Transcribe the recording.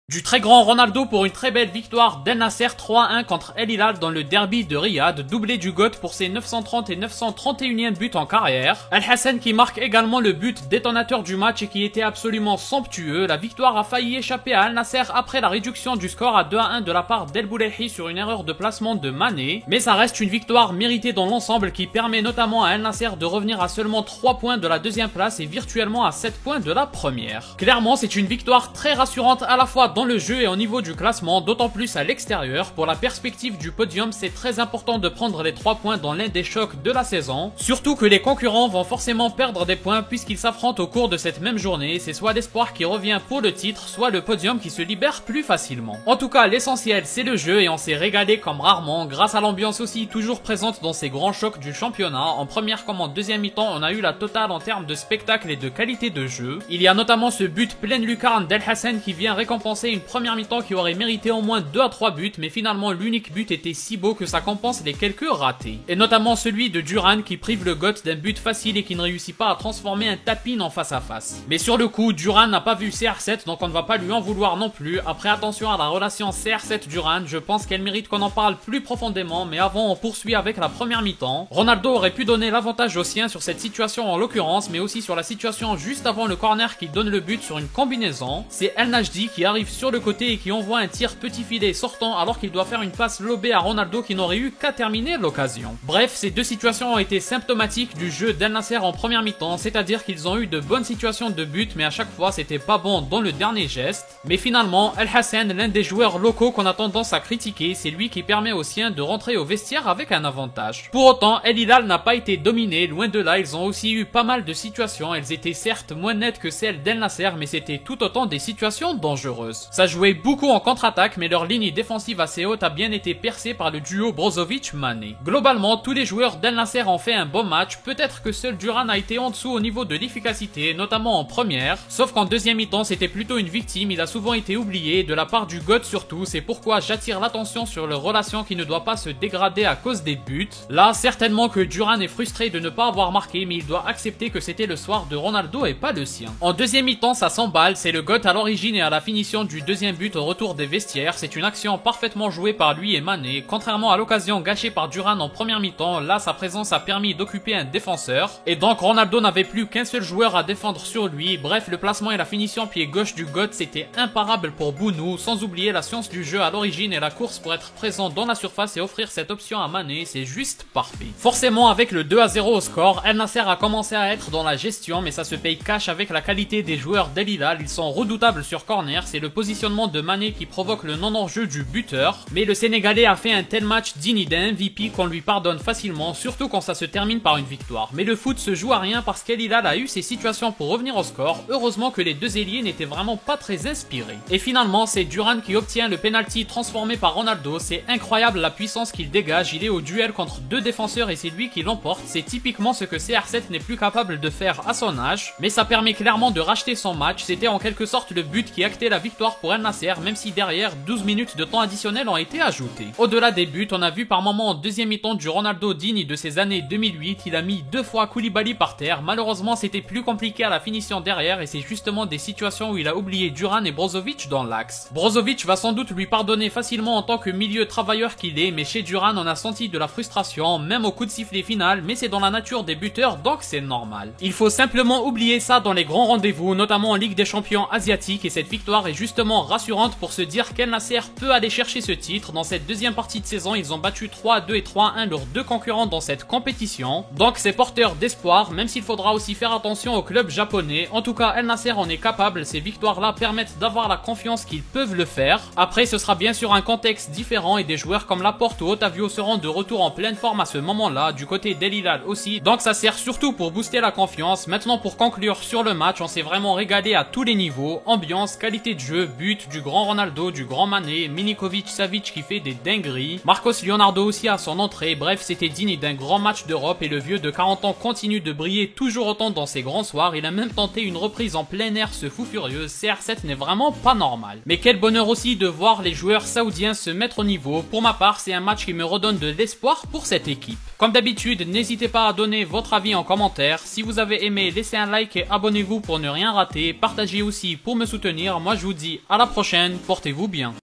Du très grand Ronaldo pour une très belle victoire d'El Nasser 3-1 contre El Hilal dans le derby de Riyad, doublé du GOAT pour ses 930 et 931e buts en carrière. Al Hassan qui marque également le but détonateur du match et qui était absolument somptueux. La victoire a failli échapper à Al Nasser après la réduction du score à 2-1 de la part d'El Boulehi sur une erreur de placement de Mané. Mais ça reste une victoire méritée dans l'ensemble qui permet notamment à Al Nasser de revenir à seulement 3 points de la deuxième place et virtuellement à 7 points de la première. Clairement, c'est une victoire très rassurante à la fois dans le jeu et au niveau du classement, d'autant plus à l'extérieur. Pour la perspective du podium, c'est très important de prendre les 3 points dans l'un des chocs de la saison. Surtout que les concurrents vont forcément perdre des points puisqu'ils s'affrontent au cours de cette même journée. C'est soit l'espoir qui revient pour le titre, soit le podium qui se libère plus facilement. En tout cas, l'essentiel c'est le jeu et on s'est régalé comme rarement, grâce à l'ambiance aussi toujours présente dans ces grands chocs du championnat. En première comme en deuxième mi-temps, on a eu la totale en termes de spectacle et de qualité de jeu. Il y a notamment ce but pleine lucarne d'El Hassan qui vient récompenser une première mi-temps qui aurait mérité au moins 2 à 3 buts, mais finalement l'unique but était si beau que ça compense les quelques ratés. Et notamment celui de Duran qui prive le GOAT d'un but facile et qui ne réussit pas à transformer un tapin en face à face. Mais sur le coup, Duran n'a pas vu CR7 donc on ne va pas lui en vouloir non plus. Après, attention à la relation CR7-Duran, je pense qu'elle mérite qu'on en parle plus profondément, mais avant on poursuit avec la première mi-temps. Ronaldo aurait pu donner l'avantage aux siens sur cette situation en l'occurrence, mais aussi sur la situation juste avant le corner qui donne le but sur une combinaison. C'est El Najdi qui arrive sur le côté et qui envoie un tir petit filet sortant alors qu'il doit faire une passe lobée à Ronaldo qui n'aurait eu qu'à terminer l'occasion. Bref, ces deux situations ont été symptomatiques du jeu d'El Nasser en première mi-temps, c'est-à-dire qu'ils ont eu de bonnes situations de but mais à chaque fois c'était pas bon dans le dernier geste. Mais finalement, El Hassan, l'un des joueurs locaux qu'on a tendance à critiquer, c'est lui qui permet aux siens de rentrer au vestiaire avec un avantage. Pour autant, El Hilal n'a pas été dominé, loin de là, ils ont aussi eu pas mal de situations, elles étaient certes moins nettes que celles d'El Nasser mais c'était tout autant des situations dangereuses. Ça jouait beaucoup en contre-attaque mais leur ligne défensive assez haute a bien été percée par le duo Brozovic-Mané. Globalement, tous les joueurs d'El Nasser ont fait un bon match, peut-être que seul Duran a été en dessous au niveau de l'efficacité, notamment en première, sauf qu'en deuxième mi-temps c'était plutôt une victime, il a souvent été oublié, de la part du GOAT surtout, c'est pourquoi j'attire l'attention sur leur relation qui ne doit pas se dégrader à cause des buts. Là, certainement que Duran est frustré de ne pas avoir marqué, mais il doit accepter que c'était le soir de Ronaldo et pas le sien. En deuxième mi-temps, ça s'emballe, c'est le GOAT à l'origine et à la finition du deuxième but au retour des vestiaires, c'est une action parfaitement jouée par lui et Mané. Contrairement à l'occasion gâchée par Duran en première mi-temps, là sa présence a permis d'occuper un défenseur, et donc Ronaldo n'avait plus qu'un seul joueur à défendre sur lui. Bref, le placement et la finition pied gauche du GOAT c'était imparable pour Bounou, sans oublier la science du jeu à l'origine et la course pour être présent dans la surface et offrir cette option à Mané, c'est juste parfait. Forcément avec le 2-0 au score, El Nasser a commencé à être dans la gestion, mais ça se paye cash avec la qualité des joueurs d'El Hilal, ils sont redoutables sur corner, c'est le positionnement de Mané qui provoque le non-enjeu du buteur, mais le Sénégalais a fait un tel match digne d'un MVP qu'on lui pardonne facilement, surtout quand ça se termine par une victoire. Mais le foot se joue à rien parce qu'El Hilal a eu ses situations pour revenir au score, heureusement que les deux ailiers n'étaient vraiment pas très inspirés. Et finalement, c'est Duran qui obtient le penalty transformé par Ronaldo, c'est incroyable la puissance qu'il dégage, il est au duel contre deux défenseurs et c'est lui qui l'emporte, c'est typiquement ce que CR7 n'est plus capable de faire à son âge, mais ça permet clairement de racheter son match, c'était en quelque sorte le but qui actait la victoire pour El Nasser, même si derrière 12 minutes de temps additionnel ont été ajoutées. Au-delà des buts, on a vu par moments en deuxième mi-temps du Ronaldo digne de ses années 2008, il a mis 2 fois Koulibaly par terre, malheureusement c'était plus compliqué à la finition derrière et c'est justement des situations où il a oublié Duran et Brozovic dans l'axe. Brozovic va sans doute lui pardonner facilement en tant que milieu travailleur qu'il est, mais chez Duran on a senti de la frustration, même au coup de sifflet final, mais c'est dans la nature des buteurs donc c'est normal. Il faut simplement oublier ça dans les grands rendez-vous, notamment en Ligue des Champions asiatiques, et cette victoire est justement rassurante pour se dire qu'El Nasser peut aller chercher ce titre. Dans cette deuxième partie de saison, ils ont battu 3-2 et 3-1 leurs deux concurrents dans cette compétition, donc c'est porteur d'espoir, même s'il faudra aussi faire attention au club japonais. En tout cas, El Nasser en est capable, ces victoires-là permettent d'avoir la confiance qu'ils peuvent le faire. Après, ce sera bien sûr un contexte différent et des joueurs comme Laporte ou Otavio seront de retour en pleine forme à ce moment-là, du côté d'El Hilal aussi, donc ça sert surtout pour booster la confiance. Maintenant, pour conclure sur le match, on s'est vraiment régalé à tous les niveaux, ambiance, qualité de jeu, but, du grand Ronaldo, du grand Mané, Milinkovic-Savic qui fait des dingueries, Marcos Leonardo aussi à son entrée, bref c'était digne d'un grand match d'Europe et le vieux de 40 ans continue de briller toujours autant dans ses grands soirs, il a même tenté une reprise en plein air ce fou furieux, CR7 n'est vraiment pas normal. Mais quel bonheur aussi de voir les joueurs saoudiens se mettre au niveau, pour ma part c'est un match qui me redonne de l'espoir pour cette équipe. Comme d'habitude, n'hésitez pas à donner votre avis en commentaire. Si vous avez aimé, laissez un like et abonnez-vous pour ne rien rater. Partagez aussi pour me soutenir. Moi je vous dis à la prochaine, portez-vous bien.